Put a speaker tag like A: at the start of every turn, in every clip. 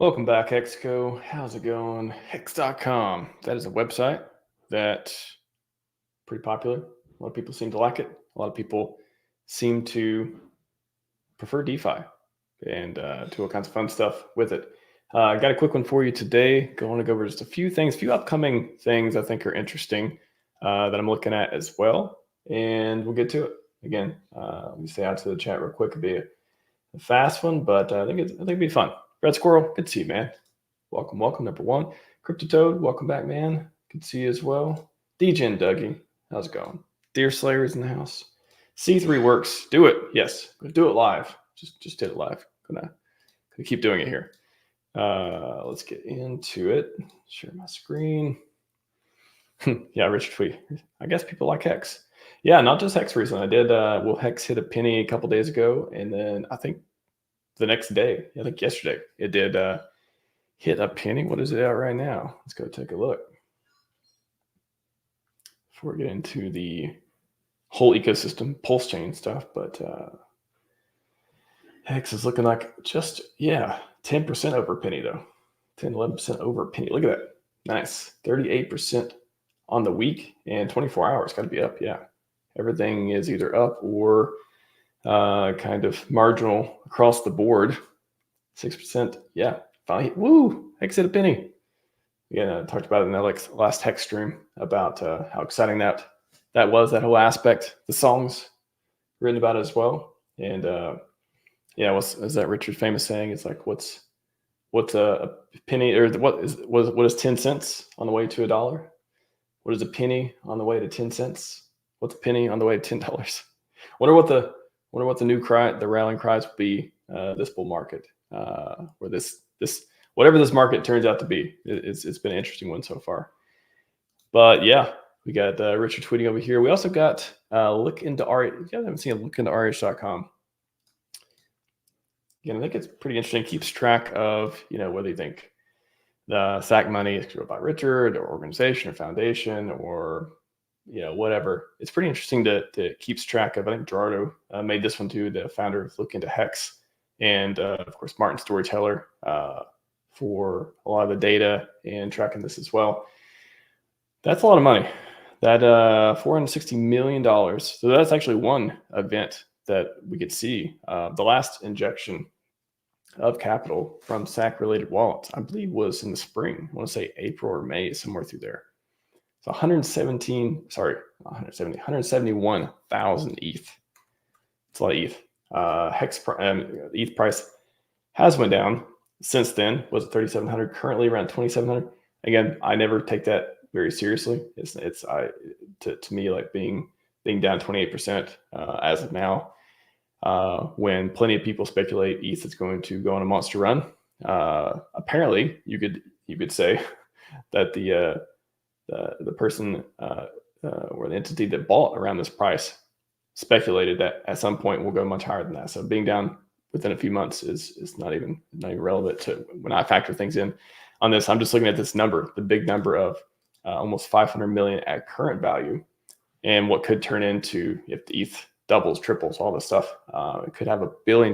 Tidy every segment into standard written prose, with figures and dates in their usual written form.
A: Welcome back, Hexco. How's it going? Hex.com. That is a website that's pretty popular. A lot of people seem to like it. A lot of people seem to prefer DeFi and do all kinds of fun stuff with it. I got a quick one for you today. I want to go over just a few things, a few upcoming things I think are interesting that I'm looking at as well. And we'll get to it. Again, let me say out to the chat real quick. It'll be a fast one, but I think it'll be fun. Red Squirrel, good to see you, man. Welcome, number one. Cryptotoad, welcome back, man. Good to see you as well. DGen Dougie, how's it going? Deer Slayer is in the house. C3 works. Do it. Yes, do it live. Just did it live. Gonna keep doing it here. Let's get into it. Share my screen. Yeah, Richard Tweet. I guess people like Hex. Yeah, not just Hex recently. I did. Hex hit a penny a couple days ago, and then I think the next day, I think yesterday, it did hit a penny. What is it at right now? Let's go take a look. Before we get into the whole ecosystem, PulseChain stuff, but Hex is looking like just, 10% over penny though. 10, 11% over penny. Look at that. Nice. 38% on the week and 24 hours. Got to be up, yeah. Everything is either up or kind of marginal across the board. 6%, yeah. Finally, woo! Hex hit a penny. Again, I talked about it in the last Hex stream about how exciting that was, that whole aspect. The songs written about it as well. And what's that Richard famous saying? It's like what's a penny, or what is 10 cents on the way to $1? What is a penny on the way to 10 cents? What's a penny on the way to $10? Wonder what the new cry, the rallying cries will be this bull market, where this whatever this market turns out to be. It's been an interesting one so far. But yeah, we got Richard tweeting over here. We also got look into RH. If you haven't seen it, look into RH.com. Again, I think it's pretty interesting. It keeps track of, whether you think the SAC money is controlled by Richard or organization or foundation or whatever. It's pretty interesting to keeps track of. I think Gerardo made this one too, the founder of Look Into Hex, and of course Martin Storyteller for a lot of the data and tracking this as well. That's a lot of money. That $460 million. So that's actually one event that we could see. The last injection of capital from SAC related wallets, I believe, was in the spring. I want to say April or May, somewhere through there. So 171,000 ETH. It's a lot of ETH. ETH price has went down since then. Was at 3,700. Currently around 2,700. Again, I never take that very seriously. To me, like being down 28% as of now. When plenty of people speculate ETH is going to go on a monster run. Apparently, you could say that the person or the entity that bought around this price speculated that at some point will go much higher than that. So being down within a few months is not even relevant to when I factor things in on this. I'm just looking at this number, the big number of almost 500 million at current value, and what could turn into, if the ETH doubles, triples, all this stuff, it could have $1 billion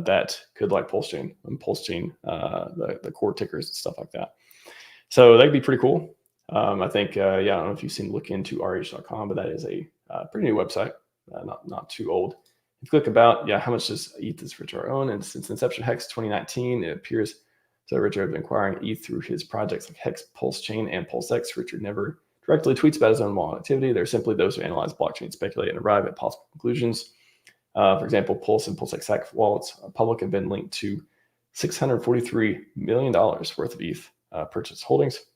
A: that could, like PulseChain and PulseChain, the core tickers and stuff like that. So that'd be pretty cool. I think, I don't know if you've seen look into RH.com, but that is a pretty new website, not too old. If you click about, how much does ETH is Richard own? And since inception Hex 2019, it appears so Richard has been acquiring ETH through his projects like Hex, PulseChain, and PulseX. Richard never directly tweets about his own wallet activity. They're simply those who analyze blockchain, speculate, and arrive at possible conclusions. For example, Pulse and PulseX SAC wallets public have been linked to $643 million worth of ETH purchase holdings.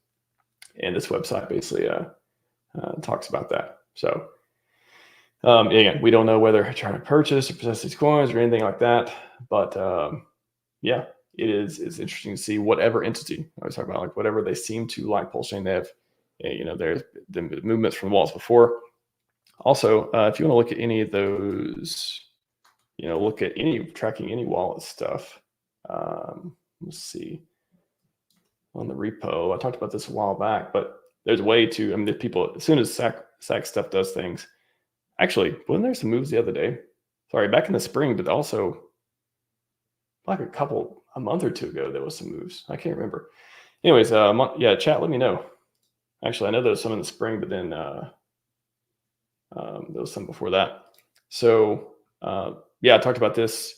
A: And this website basically talks about that. So again, we don't know whether they're trying to purchase or possess these coins or anything like that. But it's interesting to see whatever entity I was talking about, like whatever they seem to like PulseChain. They have, there's the movements from the wallets before. Also, if you want to look at any of those, look at tracking any wallet stuff. Let's see. On the repo, I talked about this a while back, but there's a way to, the people, as soon as SAC stuff does things, actually, wasn't there some moves the other day? Sorry, back in the spring, but also, like a month or two ago, there was some moves. I can't remember. Anyways, yeah, chat, let me know. Actually, I know there was some in the spring, but then there was some before that. So yeah, I talked about this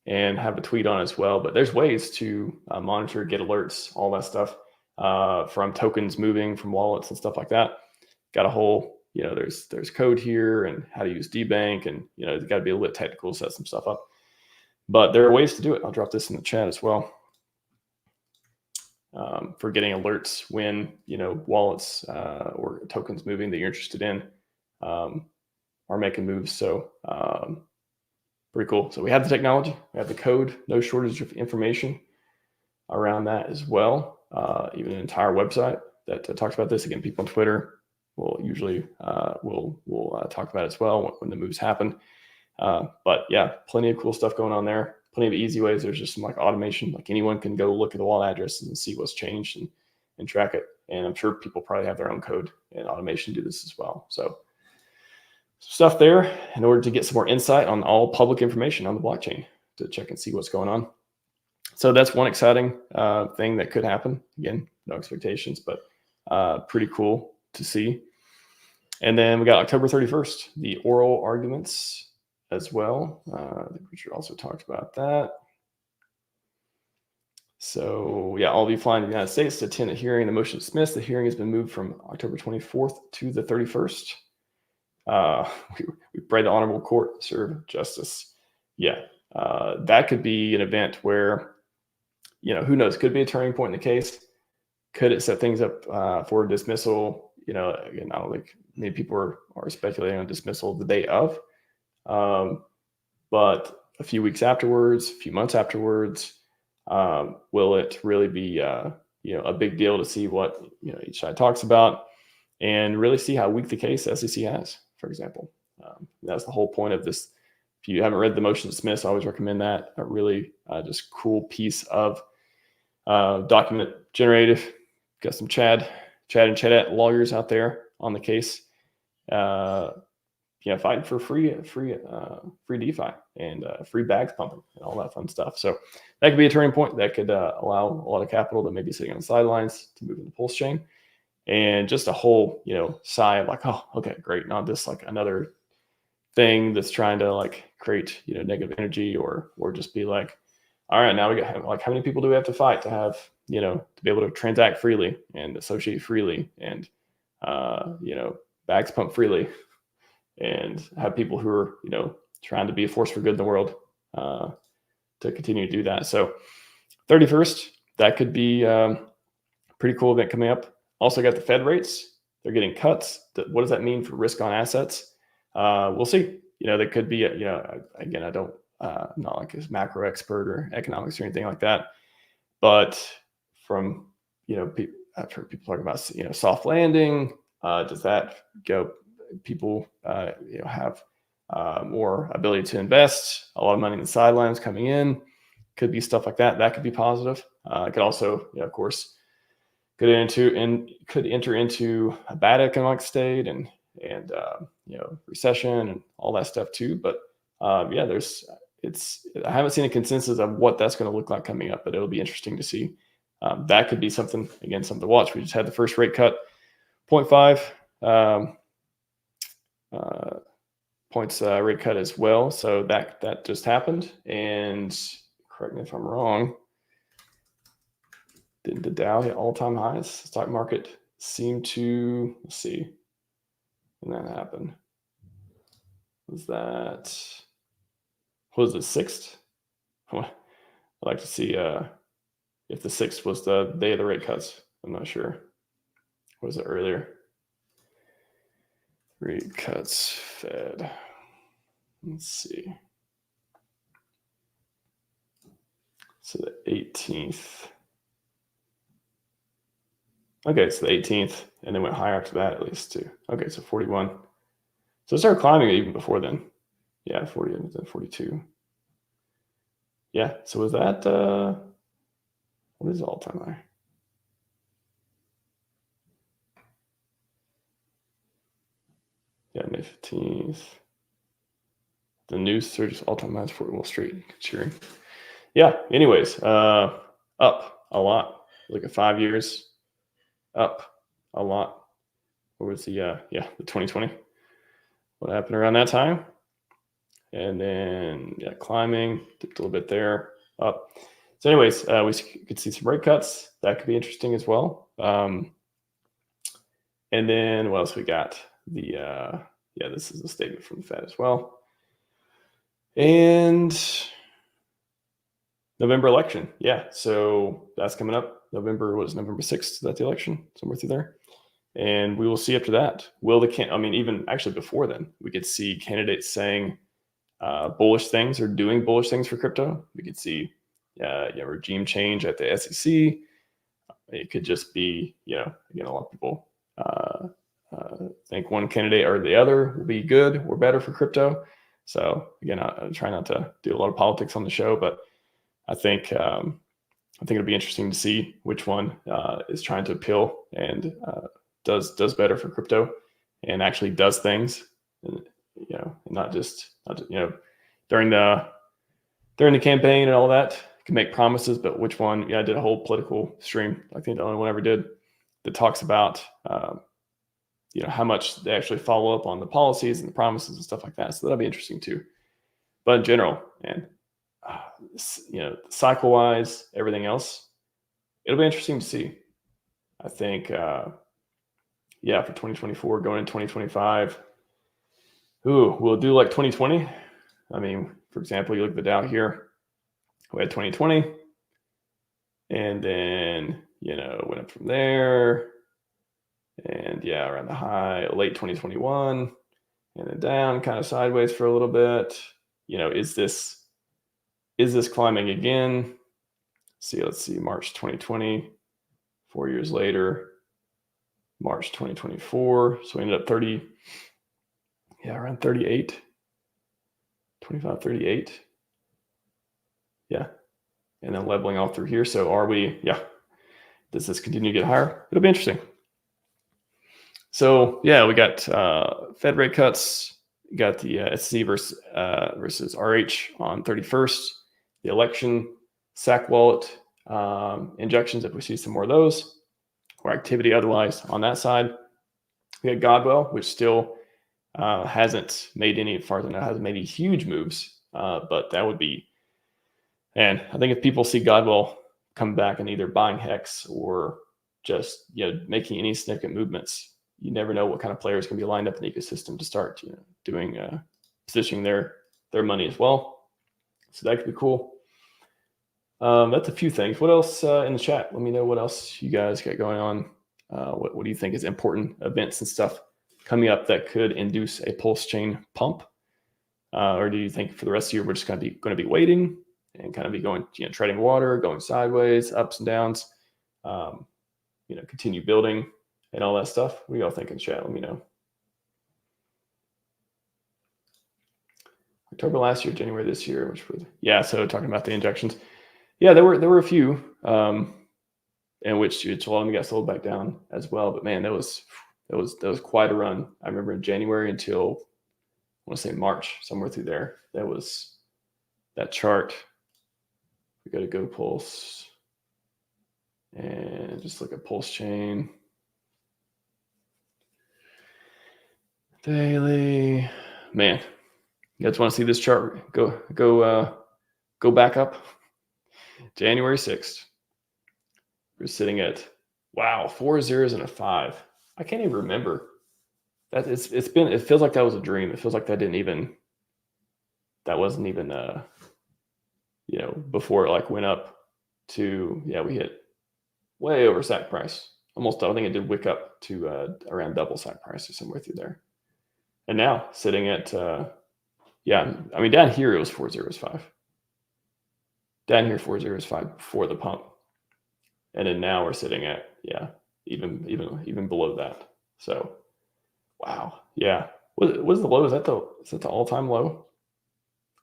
A: and have a tweet on as well. But there's ways to monitor, get alerts, all that stuff from tokens moving from wallets and stuff like that. Got a whole, there's code here and how to use DBank, and it's got to be a little bit technical, set some stuff up. But there are ways to do it. I'll drop this in the chat as well. For getting alerts when wallets or tokens moving that you're interested in are making moves. So pretty cool. So we have the technology, we have the code, no shortage of information around that as well. Even an entire website that talks about this. Again, people on Twitter will usually will talk about it as well when the moves happen. But yeah, plenty of cool stuff going on there. Plenty of easy ways. There's just some like automation, like anyone can go look at the wallet addresses and see what's changed and track it. And I'm sure people probably have their own code and automation to do this as well. So stuff there in order to get some more insight on all public information on the blockchain to check and see what's going on. So that's one exciting thing that could happen. Again, no expectations, but pretty cool to see. And then we got October 31st, the oral arguments as well. I think we should also talk about that. So yeah, all of you flying to the United States to attend a hearing. The motion dismissed. The hearing has been moved from October 24th to the 31st. We pray the honorable court serve justice. Yeah, that could be an event where, who knows, could be a turning point in the case. Could it set things up for dismissal? Again, I don't think many people are speculating on dismissal the day of. But a few weeks afterwards, a few months afterwards, will it really be a big deal to see what each side talks about and really see how weak the case SEC has, for example. That's the whole point of this. If you haven't read the motion to dismiss, I always recommend that. A really just cool piece of document generated. Got some Chad and Chadette lawyers out there on the case. Fighting for free DeFi and free bags pumping and all that fun stuff. So that could be a turning point that could allow a lot of capital that may be sitting on the sidelines to move into PulseChain, and just a whole sigh of like, oh, okay, great, not this like another thing that's trying to like create negative energy or just be like, all right, now we got like, how many people do we have to fight to have to be able to transact freely and associate freely and bags pump freely, and have people who are, trying to be a force for good in the world to continue to do that. So 31st, that could be pretty cool event coming up. Also got the Fed rates. They're getting cuts. What does that mean for risk on assets? We'll see. There could be, again, I'm not like a macro expert or economics or anything like that. But from, I've heard people talk about, soft landing. Does that go? People have more ability to invest, a lot of money in the sidelines coming in, could be stuff like that. That could be positive. It could also, of course, could enter into a bad economic state and recession and all that stuff too. But I haven't seen a consensus of what that's going to look like coming up, but it'll be interesting to see. That could be something to watch. We just had the first rate cut, 0.5 points rate cut as well. So that just happened. And correct me if I'm wrong, did the Dow hit all-time highs? The stock market seemed to, let's see when that happened. Was the 6th? I'd like to see if the 6th was the day of the rate cuts. I'm not sure. Was it earlier? Rate cuts, Fed. Let's see. So the 18th. Okay, so the 18th, and then went higher after that at least too. Okay, so 41. So it started climbing even before then. Yeah, 40 and then 42. Yeah, so was that, what is all-time high? Yeah, May 15th. The news surges all-time highs for Wall Street cheering. Yeah. Anyways, up a lot. Look at 5 years, up a lot. What was the the 2020? What happened around that time? And then climbing, dipped a little bit there, up. So, anyways, we could see some rate cuts. That could be interesting as well. And then what else we got? This is a statement from the Fed as well. And November election. Yeah. So that's coming up. November 6th. Is that the election? Somewhere through there. And we will see after that. Even actually before then, we could see candidates saying bullish things or doing bullish things for crypto. We could see regime change at the SEC. It could just be, again, a lot of people think one candidate or the other will be good or better for crypto. So again, I try not to do a lot of politics on the show, but I think it'll be interesting to see which one is trying to appeal and does better for crypto and actually does things, and not just during the campaign and all that can make promises, but which one? I did a whole political stream. I think the only one I ever did that talks about how much they actually follow up on the policies and the promises and stuff like that. So that'll be interesting too. But in general, and cycle wise, everything else, it'll be interesting to see. I think, for 2024 going into 2025, we'll do like 2020. I mean, for example, you look at the Dow here. We had 2020, and then went up from there, and around the high late 2021, and then down kind of sideways for a little bit. Is this climbing again? Let's see, March 2020, 4 years later, March 2024. So we ended up around 38, 25, 38. Yeah. And then leveling off through here. So does this continue to get higher? It'll be interesting. So we got Fed rate cuts. We got the SEC versus RH on 31st. The election, SAC wallet injections, if we see some more of those, or activity otherwise on that side. We got Godwell, which still hasn't made any huge moves, but that would be. And I think if people see Godwell come back and either buying Hex or just making any significant movements, you never know what kind of players can be lined up in the ecosystem to start doing positioning their money as well. So that could be cool. That's a few things. What else in the chat? Let me know what else you guys got going on. What do you think is important events and stuff coming up that could induce a PulseChain pump? Or do you think for the rest of the year we're just going to be waiting and kind of be going, treading water, going sideways, ups and downs, continue building and all that stuff? What do y'all think in chat? Let me know. October last year, January this year, so talking about the injections. Yeah, there were a few, in which a lot of them got sold back down as well. But man, that was quite a run. I remember in January until I want to say March, somewhere through there. That was that chart. We got to go to Pulse and just look at PulseChain daily. Man, you guys want to see this chart go back up? January 6th. We're sitting at 4 zeros and a 5. I can't even remember. It feels like that was a dream. It feels like that wasn't even before it went up to we hit way over SAC price. Almost, I think it did wick up to around double SAC price or somewhere through there. And now sitting at down here it was 405. Down here 405 before the pump. And then now we're sitting at even below that. So wow. Yeah. What is the low? Is that the all-time low?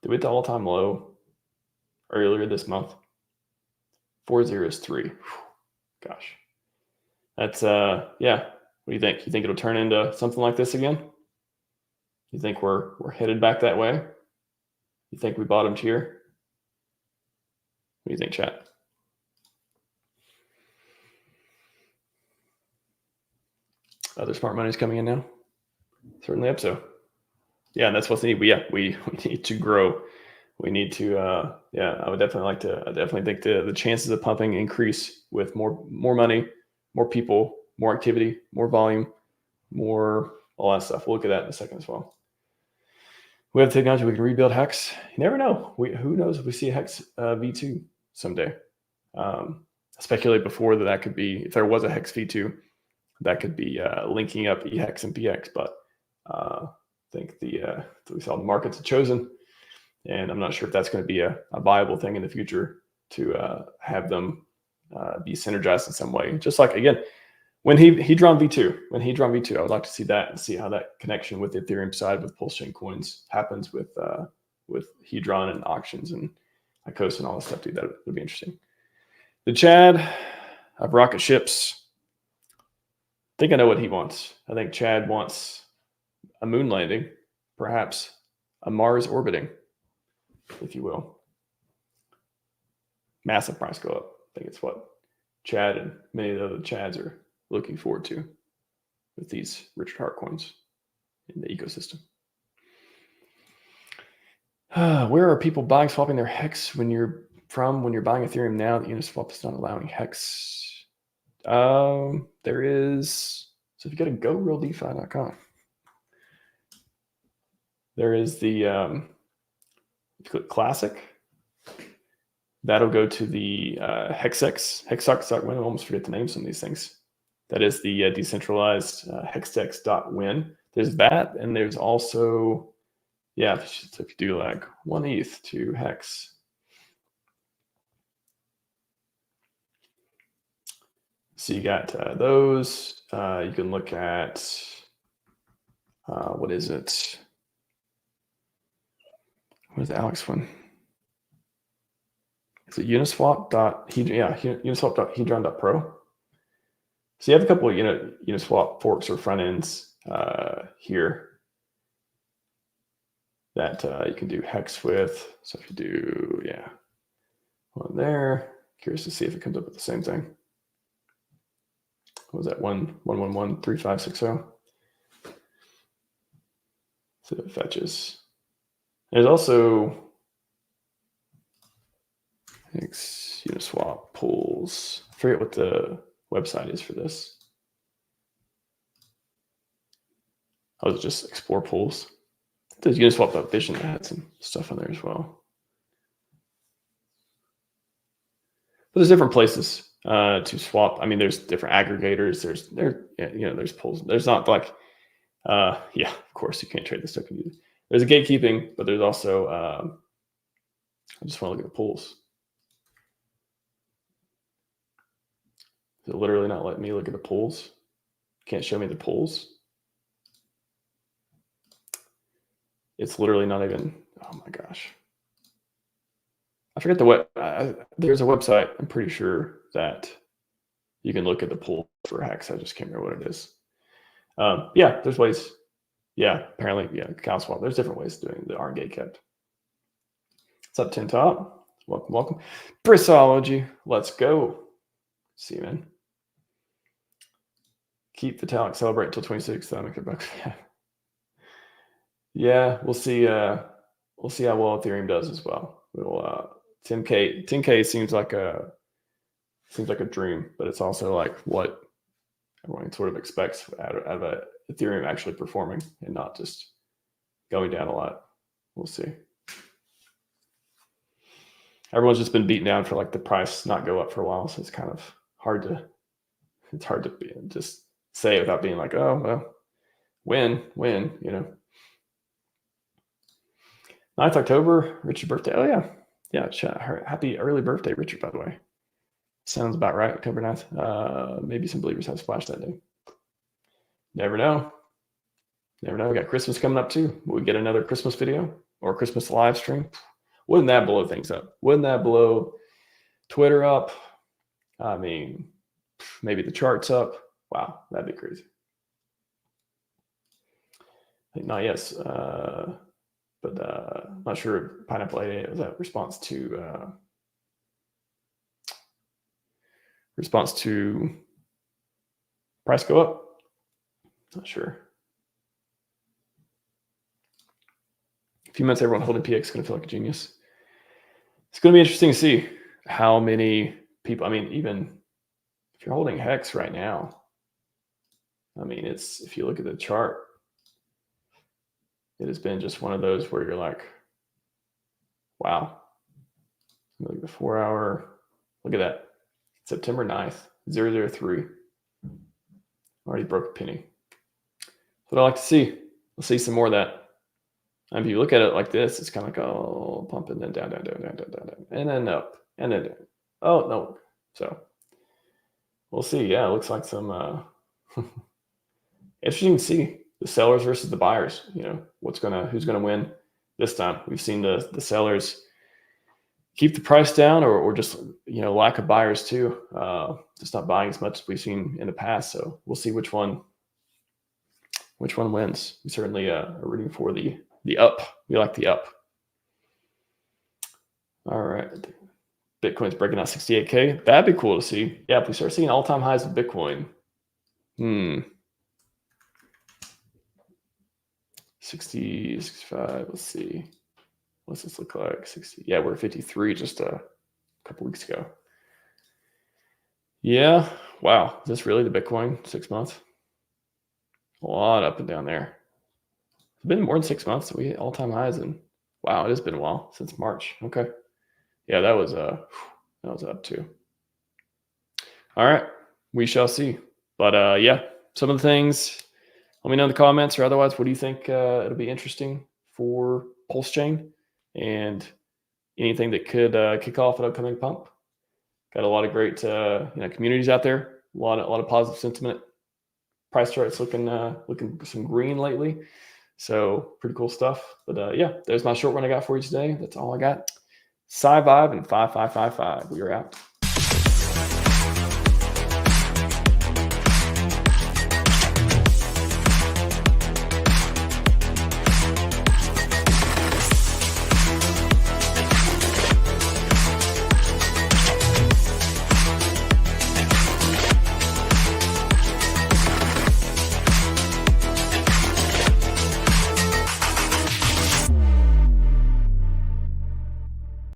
A: Did we hit the all-time low earlier this month? 403. Gosh. That's What do you think? You think it'll turn into something like this again? You think we're headed back that way? You think we bottomed here? do you think, chat? Other smart money is coming in now. Certainly up so. Yeah, that's what's needed. We need to grow. We need to. I would definitely like to. I definitely think the chances of pumping increase with more money, more people, more activity, more volume, more all that stuff. We'll look at that in a second as well. We have technology. We can rebuild Hex. You never know. Who knows if we see Hex V2 someday. I speculate before that could be, if there was a Hex V2, that could be linking up EHEX and PX. But I think we saw the markets have chosen, and I'm not sure if that's going to be a viable thing in the future to have them be synergized in some way. Just like, again, when Hedron V2, I would like to see that and see how that connection with the Ethereum side with PulseChain coins happens with Hedron and auctions and ICOS and all this stuff, dude. That would be interesting. The Chad of rocket ships. I think I know what he wants. I think Chad wants a moon landing, perhaps a Mars orbiting, if you will. Massive price go up. I think it's what Chad and many of the other Chads are looking forward to with these Richard Hart coins in the ecosystem. Where are people buying, swapping their Hex when you're buying Ethereum now that Uniswap is not allowing Hex? There is, so if you go to gorealdefi.com, there is the, if you click classic, that'll go to the Hexx. I almost forget the names of these things. That is the decentralized hexdex.win. There's that, and there's also, so if you do like 1 ETH to Hex, so you got those. You can look at, what is it? What is the Alex one? Is it uniswap.hedron.pro? So you have a couple of Uniswap forks or front ends here that you can do Hex with. So if you do, one there, curious to see if it comes up with the same thing. What was that? 1113560. So it fetches. There's also Uniswap pools. I forget what the website is for this. Oh, it's just explore pools. There's Uniswap.vision that had some stuff on there as well. But there's different places to swap. I mean, there's different aggregators. There's pools. There's not like, of course you can't trade this token either. There's a gatekeeping, but there's also, I just want to look at the pools. Is it literally not letting me look at the pools? Can't show me the pools. It's literally not even, oh my gosh. I forget there's a website, I'm pretty sure, that you can look at the pool for Hex. I just can't remember what it is. There's ways. Apparently, account swap. There's different ways of doing the R gate kept. What's up, Tin Top? Welcome. Brissology, let's go. See you, man. Keep Vitalik, celebrate until 26th. That'll make $100. Yeah, we'll see. We'll see how well Ethereum does as well. We'll 10K seems like a dream, but it's also like what everyone sort of expects out of Ethereum actually performing and not just going down a lot. We'll see. Everyone's just been beaten down for like the price not go up for a while, so it's kind of hard to just say without being like, oh well, win, 9th October, Richard birthday. Oh yeah, happy early birthday, Richard, by the way. Sounds about right, October 9th. Maybe some believers have splashed that day. Never know. We got Christmas coming up too. Will we get another Christmas video or Christmas live stream? Wouldn't that blow things up? Wouldn't that blow Twitter up? I mean, maybe the charts up. Wow, that'd be crazy. I think not yes, but I'm not sure. Pineapple 88 was that response to response to price go up? Not sure. A few months, everyone holding PX is going to feel like a genius. It's going to be interesting to see how many people, I mean, even if you're holding Hex right now, I mean, it's, if you look at the chart, it has been just one of those where you're like, wow. Look at the 4 hour, look at that. September 9th, 003. Already broke a penny. That's what I like to see. We'll see some more of that. And if you look at it like this, it's kind of like, oh, pump and then down, down, down, down, down, down, down, and then up, and then down. Oh, no. So we'll see. Yeah, it looks like some interesting to see the sellers versus the buyers. You know, who's gonna win this time? We've seen the sellers keep the price down, or just, you know, lack of buyers too. Just not buying as much as we've seen in the past. So we'll see which one wins. We certainly are rooting for the up. We like the up. All right. Bitcoin's breaking out 68K. That'd be cool to see. Yeah, if we start seeing all-time highs of Bitcoin. 60, 65, let's see. What's this look like? 60. Yeah, we're 53 just a couple weeks ago. Yeah. Wow. Is this really the Bitcoin 6 months? A lot up and down there. It's been more than 6 months. We hit all-time highs, and wow, it has been a while, since March. Okay. Yeah, that was up too. All right. We shall see. But yeah, some of the things, let me know in the comments, or otherwise, what do you think it'll be interesting for PulseChain, and anything that could kick off an upcoming pump? Got a lot of great communities out there. A lot of positive sentiment. Price charts looking some green lately. So pretty cool stuff. But yeah, there's my short one I got for you today. That's all I got. Scivive and 5555. We are out.